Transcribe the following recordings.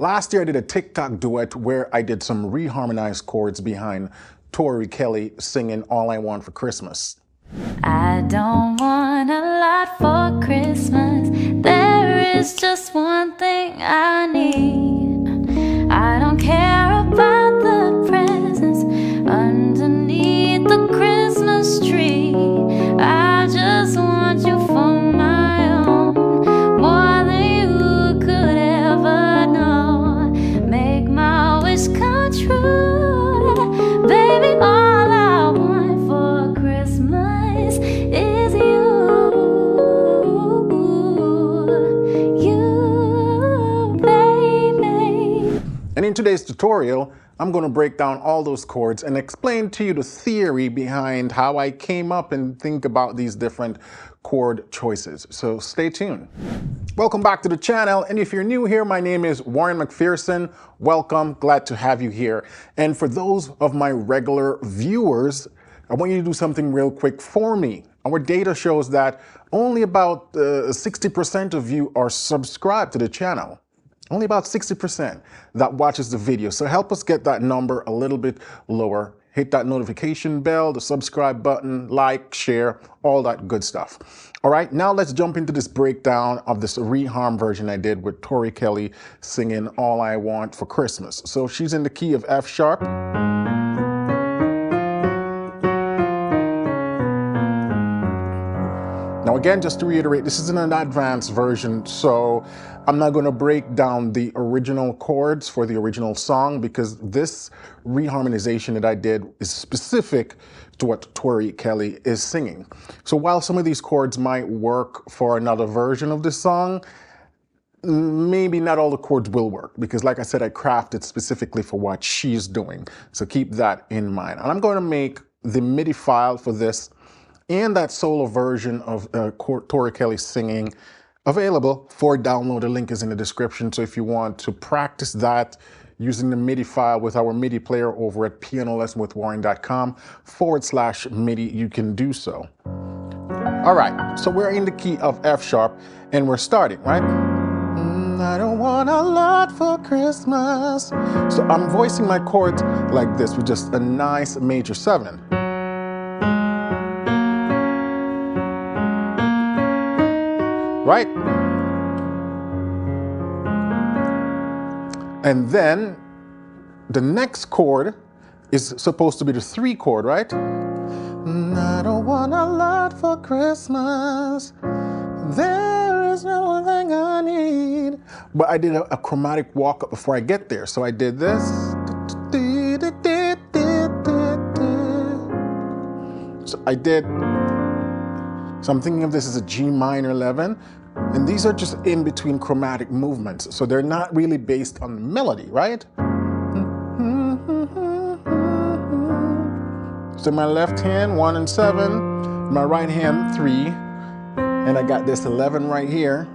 Last year I did a TikTok duet where I did some reharmonized chords behind Tory Kelly singing All I Want for Christmas. I don't want a lot for Christmas. There is just one thing I need. I don't care about the presents underneath the Christmas tree. I just want you for my own, more than you could ever know. Make my wish come true, baby. All I want for Christmas is you, baby. And in today's tutorial, I'm going to break down all those chords and explain to you the theory behind how I came up and think about these different chord choices. So stay tuned. Welcome back to the channel, and if you're new here, my name is Warren McPherson. Welcome, glad to have you here. And for those of my regular viewers, I want you to do something real quick for me. Our data shows that only about 60% of you are subscribed to the channel. Only about 60% that watches the video. So help us get that number a little bit lower. Hit that notification bell, the subscribe button, like, share, all that good stuff. All right, now let's jump into this breakdown of this reharm version I did with Tory Kelly singing All I Want for Christmas. So she's in the key of F sharp. Now again, just to reiterate, this is an advanced version, so I'm not going to break down the original chords for the original song because this reharmonization that I did is specific to what Tory Kelly is singing. So while some of these chords might work for another version of this song, maybe not all the chords will work because, like I said, I crafted specifically for what she's doing. So keep that in mind. And I'm going to make the MIDI file for this and that solo version of Tory Kelly singing available for download. The link is in the description. So if you want to practice that using the MIDI file with our MIDI player over at pianolessonwithwarren.com/MIDI, you can do so. All right, so we're in the key of F sharp and we're starting, right? I don't want a lot for Christmas. So I'm voicing my chords like this with just a nice major 7. Right? And then the next chord is supposed to be the 3 chord, right? I don't want a lot for Christmas. There is no one thing I need. But I did a chromatic walk up before I get there. So I did this. So I did. So I'm thinking of this as a G minor 11, and these are just in between chromatic movements. So they're not really based on the melody, right? So my left hand, 1 and 7, my right hand, 3, and I got this 11 right here.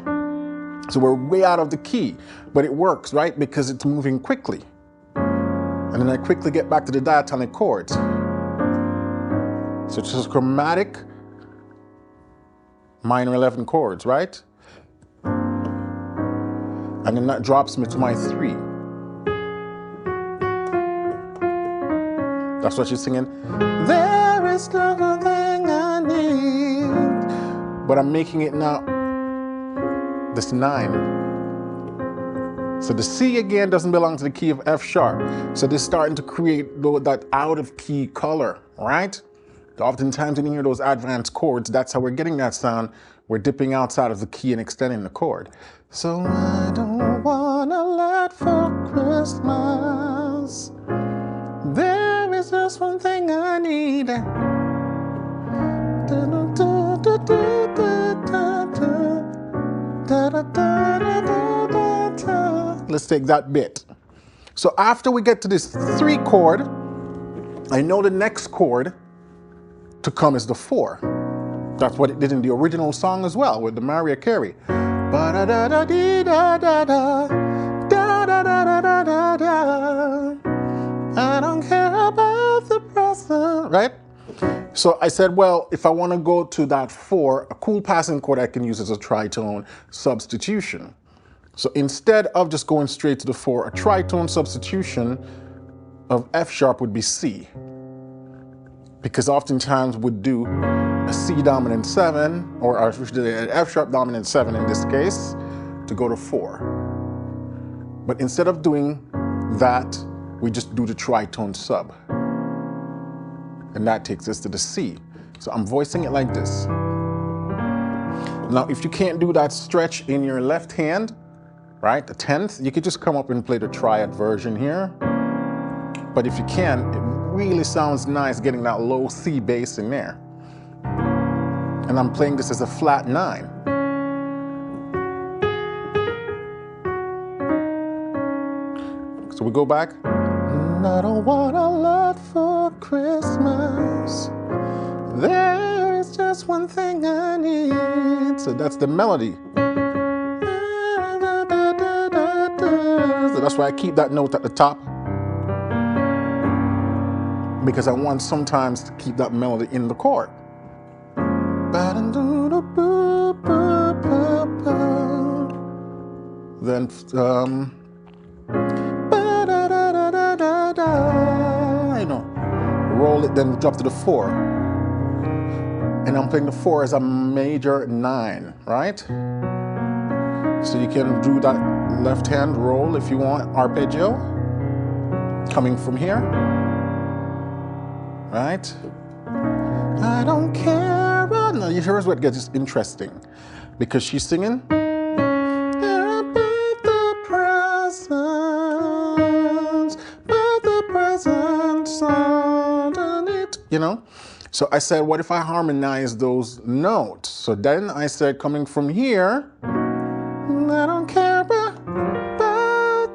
So we're way out of the key, but it works, right? Because it's moving quickly. And then I quickly get back to the diatonic chords. So it's just chromatic, minor 11 chords, right? And then that drops me to my 3. That's what she's singing. There is nothing I need. But I'm making it now this 9. So the C again doesn't belong to the key of F sharp. So this is starting to create that out of key color, right? Oftentimes when you hear those advanced chords, that's how we're getting that sound. We're dipping outside of the key and extending the chord. So I don't want a lot for Christmas. There is just one thing I need. Let's take that bit. So after we get to this 3 chord, I know the next chord to come is the 4. That's what it did in the original song as well with the Mariah Carey. I don't care about the present, right? So I said, well, if I want to go to that 4, a cool passing chord I can use as a tritone substitution. So instead of just going straight to the 4, a tritone substitution of F sharp would be C. Because oftentimes we'd do a C dominant 7, or an F sharp dominant 7 in this case, to go to 4. But instead of doing that, we just do the tritone sub. And that takes us to the C. So I'm voicing it like this. Now, if you can't do that stretch in your left hand, right, the 10th, you could just come up and play the triad version here. But if you can, it really sounds nice getting that low C bass in there. And I'm playing this as a flat 9. So we go back. I don't want a lot for Christmas. There is just one thing I need. So that's the melody. So that's why I keep that note at the top. Because I want sometimes to keep that melody in the chord. Then you know, roll it, then drop to the 4. And I'm playing the 4 as a major 9, right? So you can do that left hand roll if you want, arpeggio, coming from here, right? I don't care. Now here's what gets interesting, because she's singing. You know, so I said, what if I harmonize those notes? So then I said, coming from here, I don't care about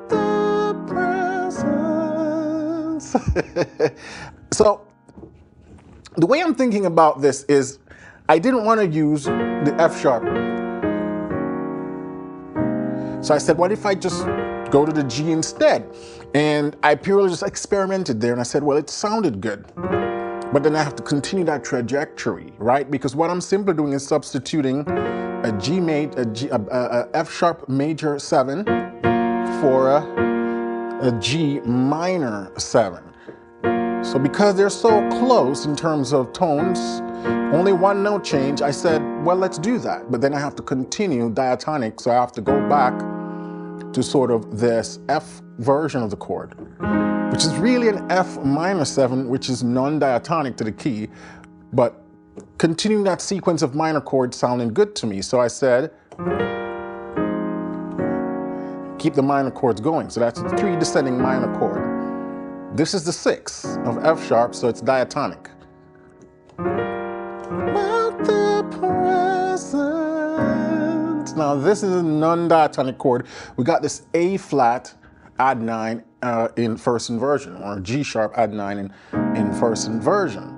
the presents. So the way I'm thinking about this is, I didn't want to use the F sharp. So I said, what if I just go to the G instead? And I purely just experimented there, and I said, well, it sounded good. But then I have to continue that trajectory, right? Because what I'm simply doing is substituting a F sharp major 7 for a G minor 7. So because they're so close in terms of tones, only one note change, I said, well, let's do that. But then I have to continue diatonic, so I have to go back to sort of this F version of the chord, which is really an F minor 7, which is non-diatonic to the key, but continuing that sequence of minor chords sounding good to me. So I said, keep the minor chords going. So that's a 3 descending minor chord. This is the 6 of F sharp, so it's diatonic. Now this is a non-diatonic chord. We got this A flat add 9 in first inversion, or G sharp add 9 in first inversion.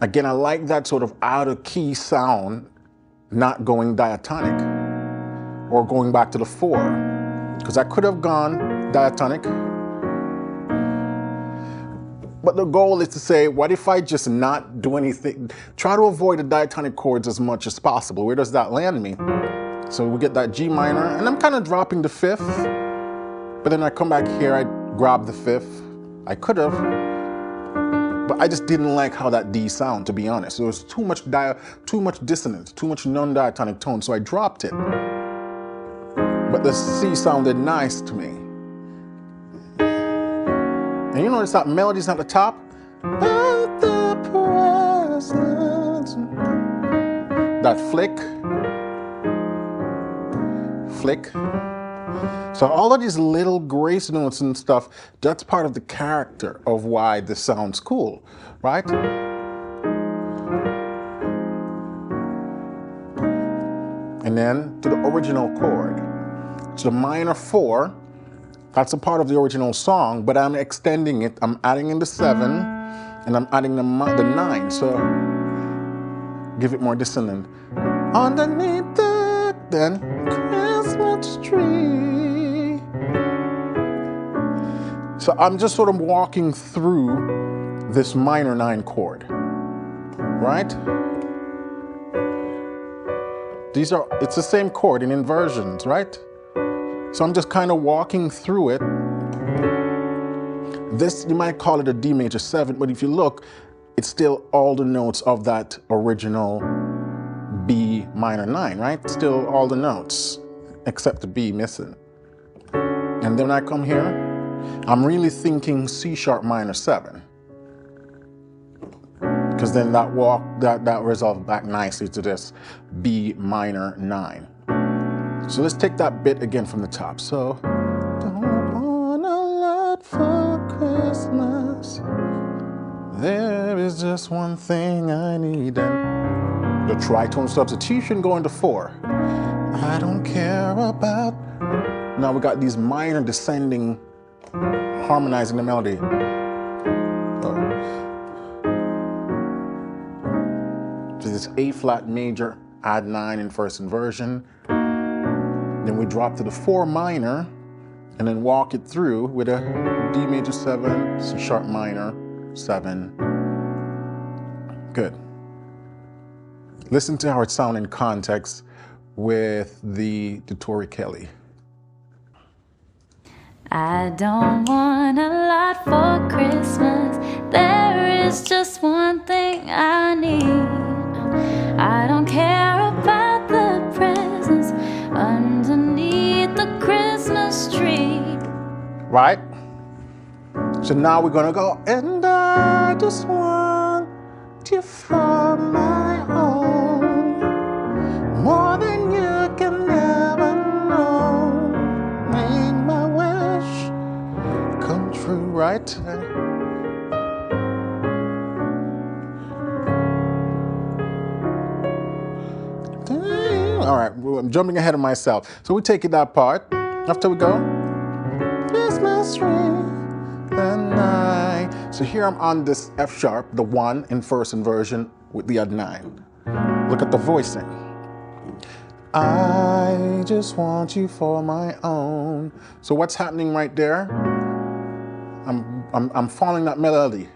Again, I like that sort of out of key sound, not going diatonic or going back to the 4, because I could have gone diatonic. But the goal is to say, what if I just not do anything? Try to avoid the diatonic chords as much as possible. Where does that land me? So we get that G minor, and I'm kind of dropping the 5th, but then I come back here, I grab the 5th. I could have, but I just didn't like how that D sound, to be honest. There was too much dissonance, too much non-diatonic tone, so I dropped it. But the C sounded nice to me. And you notice that melody's at the top? That flick. So all of these little grace notes and stuff, that's part of the character of why this sounds cool, right? And then to the original chord. So the minor 4, that's a part of the original song, but I'm extending it. I'm adding in the 7, and I'm adding the 9. So give it more dissonant. Underneath the then Christmas tree. So I'm just sort of walking through this minor 9 chord, right? It's the same chord in inversions, right? So I'm just kind of walking through it. This, you might call it a D major 7, but if you look, it's still all the notes of that original B minor 9, right? Still all the notes, except the B missing. And then when I come here, I'm really thinking C sharp minor 7. Because then that resolves back nicely to this B minor 9. So let's take that bit again from the top. So, don't want a lot for Christmas. There is just one thing I need. And the tritone substitution going to 4. I don't care about. Now we got these minor descending, harmonizing the melody. So this A flat major, add 9 in first inversion. Then we drop to the 4 minor and then walk it through with a D major 7, C sharp minor 7. Good. Listen to how it sounds in context with the Tory Kelly. I don't want a lot for Christmas. There is just one thing I need. I don't care about the presents underneath the Christmas tree. Right? So now we're gonna go, and I just want you for my own, more than you can ever know. Make my wish come true, right? All right, I'm jumping ahead of myself. So we take it that part. After we go, Christmas tree, and I. So here I'm on this F sharp, the 1 in first inversion with the odd 9. Look at the voicing. I just want you for my own. So what's happening right there? I'm following that melody.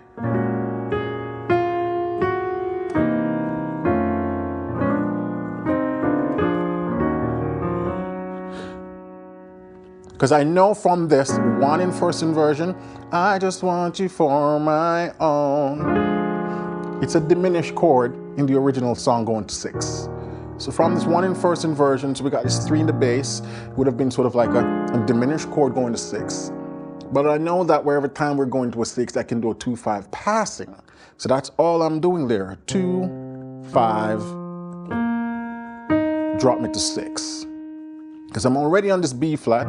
Because I know from this 1 in first inversion, I just want you for my own. It's a diminished chord in the original song going to 6. So from this 1 in first inversion, so we got this 3 in the bass, it would have been sort of like a diminished chord going to 6. But I know that wherever time we're going to a 6, I can do a 2-5 passing. So that's all I'm doing there. 2, 5, drop me to 6. Because I'm already on this B flat.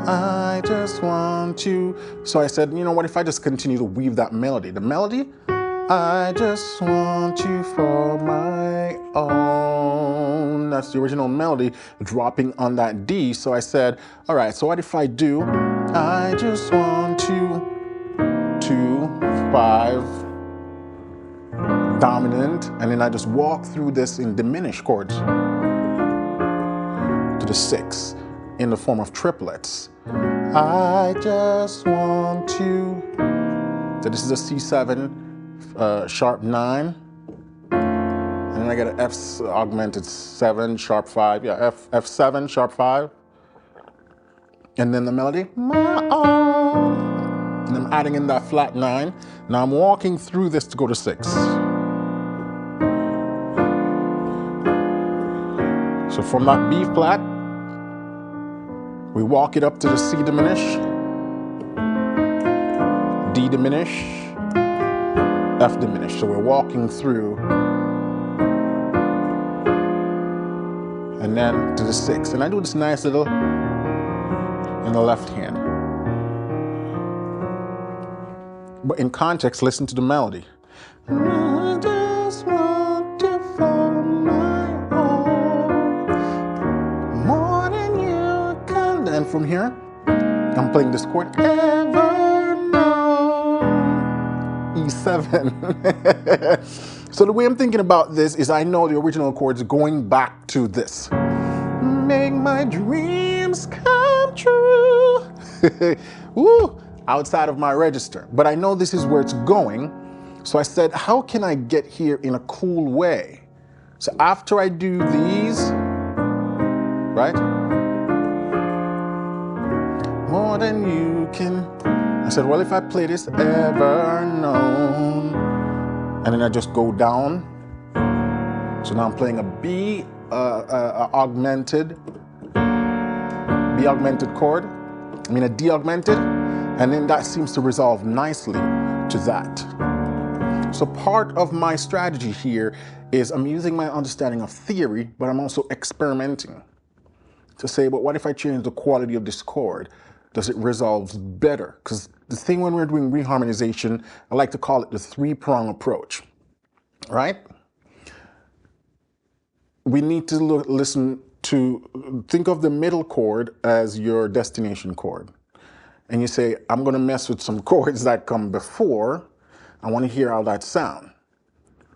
I just want you. So I said, you know what, if I just continue to weave that melody. The melody, I just want you for my own. That's the original melody dropping on that D. So I said, all right, so what if I do, I just want you, 2, 5, dominant, and then I just walk through this in diminished chords to the 6 in the form of triplets. I just want you. So this is a C7 sharp 9, and then I get an F augmented 7 sharp 5. Yeah, F7 sharp 5, and then the melody, my own, and I'm adding in that flat 9. Now I'm walking through this to go to 6. So from that B flat, we walk it up to the C diminish, D diminish, F diminish. So we're walking through, and then to the 6. And I do this nice little in the left hand. But in context, listen to the melody. I just want you for my own, more than you can. And from here, I'm playing this chord, ever know, E7. So the way I'm thinking about this is I know the original chords going back to this. Make my dreams come true. Woo! Outside of my register. But I know this is where it's going. So I said, how can I get here in a cool way? So after I do these, right? more than you can. I said, well, if I play this ever known, and then I just go down. So now I'm playing a B augmented chord. I mean a D augmented, and then that seems to resolve nicely to that. So part of my strategy here is I'm using my understanding of theory, but I'm also experimenting to say, but what if I change the quality of this chord? Does it resolve better? Because the thing when we're doing reharmonization, I like to call it the three-prong approach, right? We need to think of the middle chord as your destination chord. And you say, I'm going to mess with some chords that come before. I want to hear how that sound.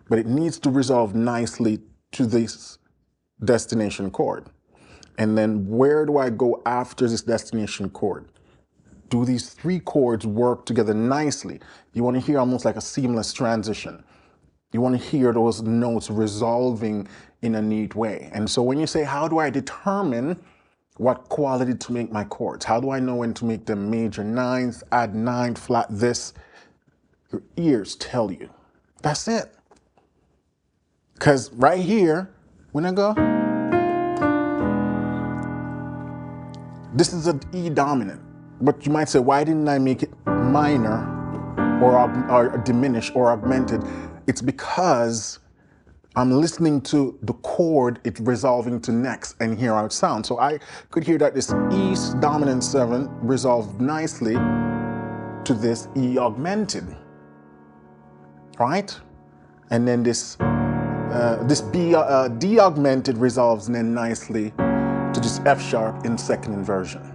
But it needs to resolve nicely to this destination chord. And then where do I go after this destination chord? Do these three chords work together nicely? You want to hear almost like a seamless transition. You want to hear those notes resolving in a neat way. And so when you say, how do I determine what quality to make my chords? How do I know when to make them major ninth, add ninth, flat this? Your ears tell you. That's it. Because right here, when I go, this is an E dominant. But you might say, why didn't I make it minor or diminish or augmented? It's because I'm listening to the chord it's resolving to next and hear how it sounds. So I could hear that this E dominant 7 resolved nicely to this E augmented, right? And then this D augmented resolves then nicely to this F sharp in second inversion.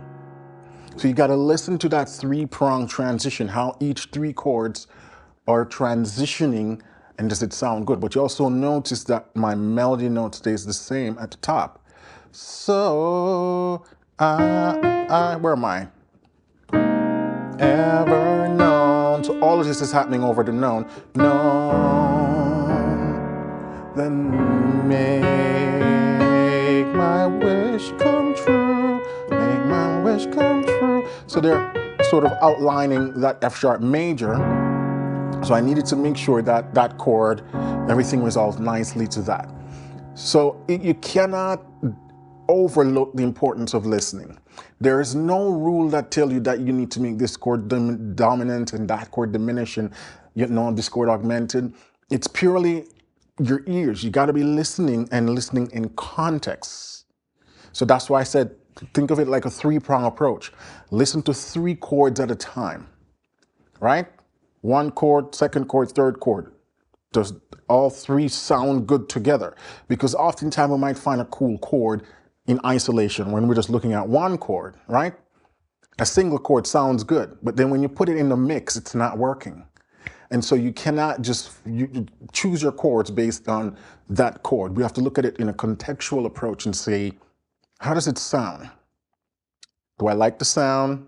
So you got to listen to that three-prong transition, how each three chords are transitioning, and does it sound good? But you also notice that my melody note stays the same at the top. So, where am I? Ever known. So all of this is happening over the known. Known, then make my wish come true. Make my wish come true. So they're sort of outlining that F sharp major. So I needed to make sure that that chord, everything resolves nicely to that. So you cannot overlook the importance of listening. There is no rule that tells you that you need to make this chord dominant and that chord diminish and this chord augmented. It's purely your ears. You got to be listening and listening in context. So that's why I said, think of it like a three-prong approach. Listen to three chords at a time, right? One chord, second chord, third chord. Does all three sound good together? Because oftentimes we might find a cool chord in isolation when we're just looking at one chord, right? A single chord sounds good, but then when you put it in the mix, it's not working. And so you cannot just choose your chords based on that chord. We have to look at it in a contextual approach and say, how does it sound? Do I like the sound?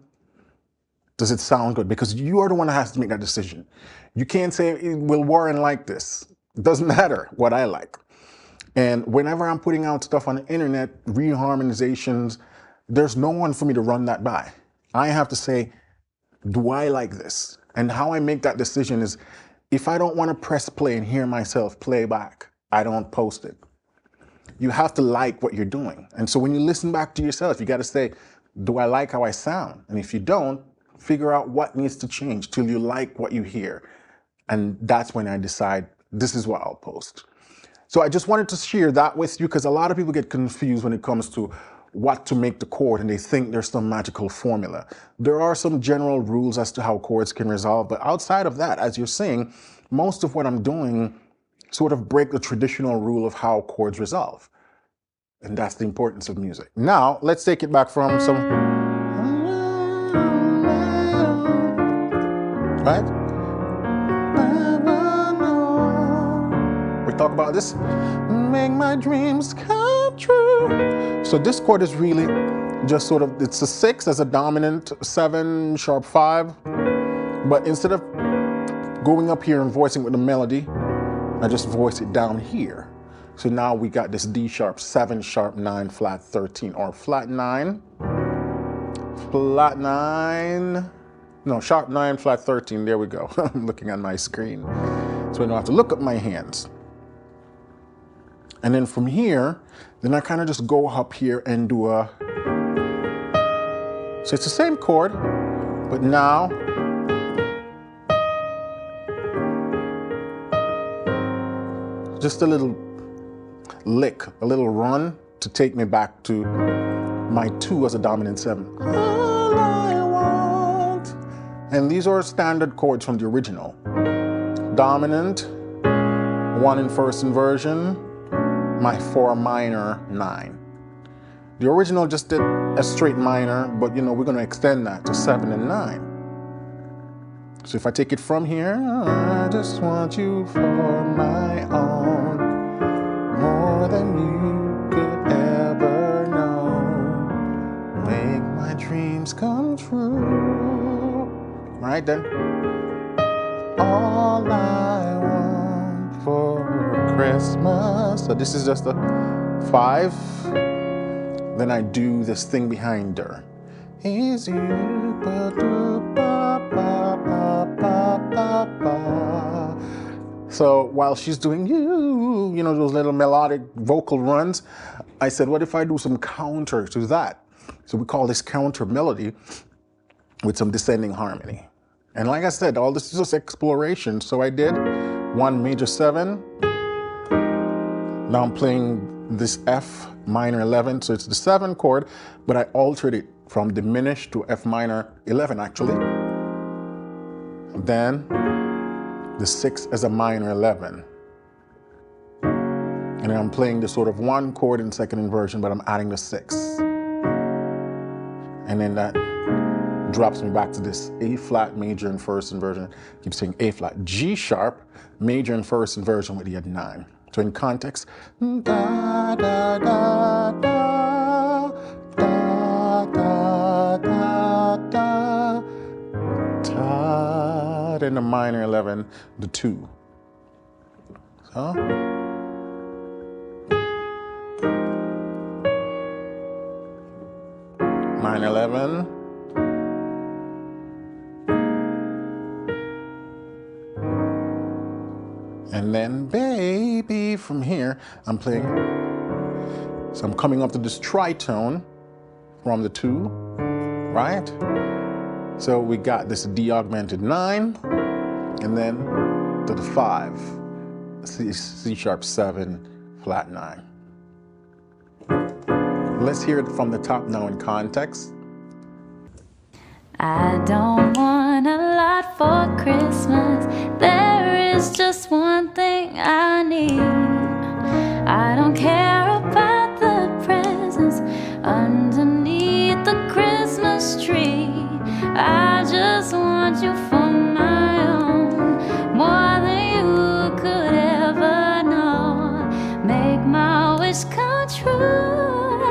Does it sound good? Because you are the one that has to make that decision. You can't say, will Warren like this? It doesn't matter what I like. And whenever I'm putting out stuff on the internet, reharmonizations, there's no one for me to run that by. I have to say, do I like this? And how I make that decision is, if I don't want to press play and hear myself play back, I don't post it. You have to like what you're doing. And so when you listen back to yourself, you got to say, do I like how I sound? And if you don't, figure out what needs to change till you like what you hear. And that's when I decide, this is what I'll post. So I just wanted to share that with you because a lot of people get confused when it comes to what to make the chord and they think there's some magical formula. There are some general rules as to how chords can resolve, but outside of that, as you're seeing, most of what I'm doing sort of break the traditional rule of how chords resolve. And that's the importance of music. Now, let's take it back from some, right? We talk about this, make my dreams come true. So this chord is really just sort of, it's a 6 as a dominant, 7 sharp 5. But instead of going up here and voicing with the melody, I just voice it down here. So now we got this D sharp 7 sharp 9 flat 13, or flat 9, flat 9, no, sharp 9, flat 13, there we go. I'm looking at my screen. So I don't have to look at my hands. And then from here, then I kind of just go up here and do a, so it's the same chord, but now, just a little lick, a little run to take me back to my 2 as a dominant 7. All I want. And these are standard chords from the original. Dominant, 1 in first inversion, my 4 minor 9. The original just did a straight minor, but you know, we're going to extend that to 7 and 9. So if I take it from here, I just want you for my own, more than you could ever know, make my dreams come true. Right then. All I want for Christmas. So this is just a 5. Then I do this thing behind her. Is you, ba, do, ba, ba, ba, ba, ba, ba. So while she's doing you know, those little melodic vocal runs, I said, what if I do some counter to that? So we call this counter melody with some descending harmony. And like I said, all this is just exploration. So I did 1 major 7. Now I'm playing this F minor 11. So it's the 7 chord, but I altered it from diminished to F minor 11 actually. Then the 6 as a minor 11. And then I'm playing the sort of 1 chord in second inversion, but I'm adding the 6. And then that drops me back to this A flat major in first inversion. Keep saying A flat, G sharp major in first inversion with the 9. So in context, da da da da da da da da da. Then the minor 11, the 2. So. Minor 11. And then, baby, from here, I'm playing. So I'm coming up to this tritone from the 2, right? So we got this D augmented 9, and then to the 5, C sharp 7, flat 9. Let's hear it from the top now in context. I don't want a lot for Christmas. There is just one thing I need. I don't care about the presents underneath the Christmas tree. I just want you for my own, more than you could ever know. Make my wish come true,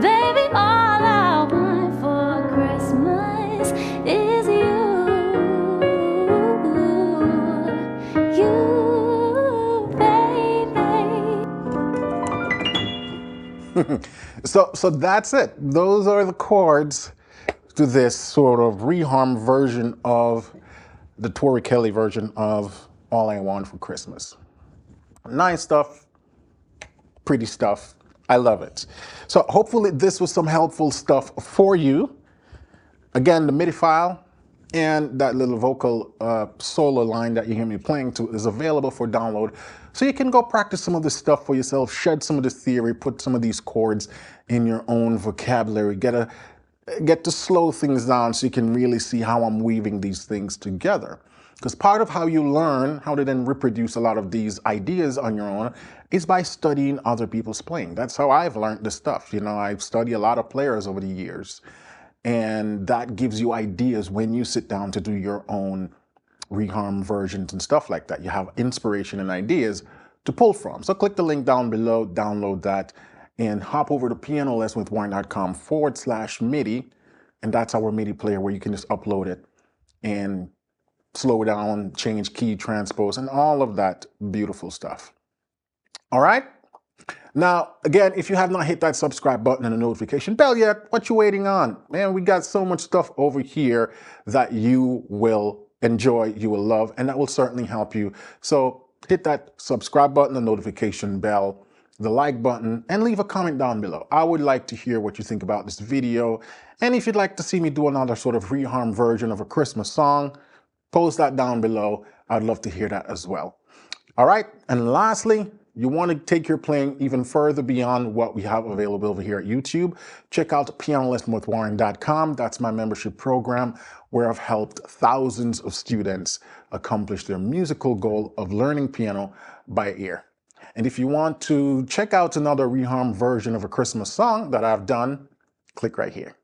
baby. All I want for Christmas is you, baby. So that's it. Those are the chords to this sort of reharm version of the Tory Kelly version of All I Want for Christmas. Nice stuff, pretty stuff. I love it. So hopefully this was some helpful stuff for you. Again, the MIDI file and that little vocal solo line that you hear me playing to is available for download. So you can go practice some of this stuff for yourself, shed some of the theory, put some of these chords in your own vocabulary, get to slow things down so you can really see how I'm weaving these things together. Because part of how you learn how to then reproduce a lot of these ideas on your own is by studying other people's playing. That's how I've learned this stuff. You know, I've studied a lot of players over the years. And that gives you ideas when you sit down to do your own reharm versions and stuff like that. You have inspiration and ideas to pull from. So click the link down below, download that, and hop over to pianolessonwithwarren.com/MIDI. And that's our MIDI player where you can just upload it and slow down, change key, transpose, and all of that beautiful stuff. All right? Now, again, if you have not hit that subscribe button and the notification bell yet, what you waiting on? Man, we got so much stuff over here that you will enjoy, you will love, and that will certainly help you. So hit that subscribe button, the notification bell, the like button, and leave a comment down below. I would like to hear what you think about this video. And if you'd like to see me do another sort of reharm version of a Christmas song, post that down below. I'd love to hear that as well. All right, and lastly, you want to take your playing even further beyond what we have available over here at YouTube, check out pianolessonwithwarren.com. That's my membership program where I've helped thousands of students accomplish their musical goal of learning piano by ear. And if you want to check out another reharm version of a Christmas song that I've done, click right here.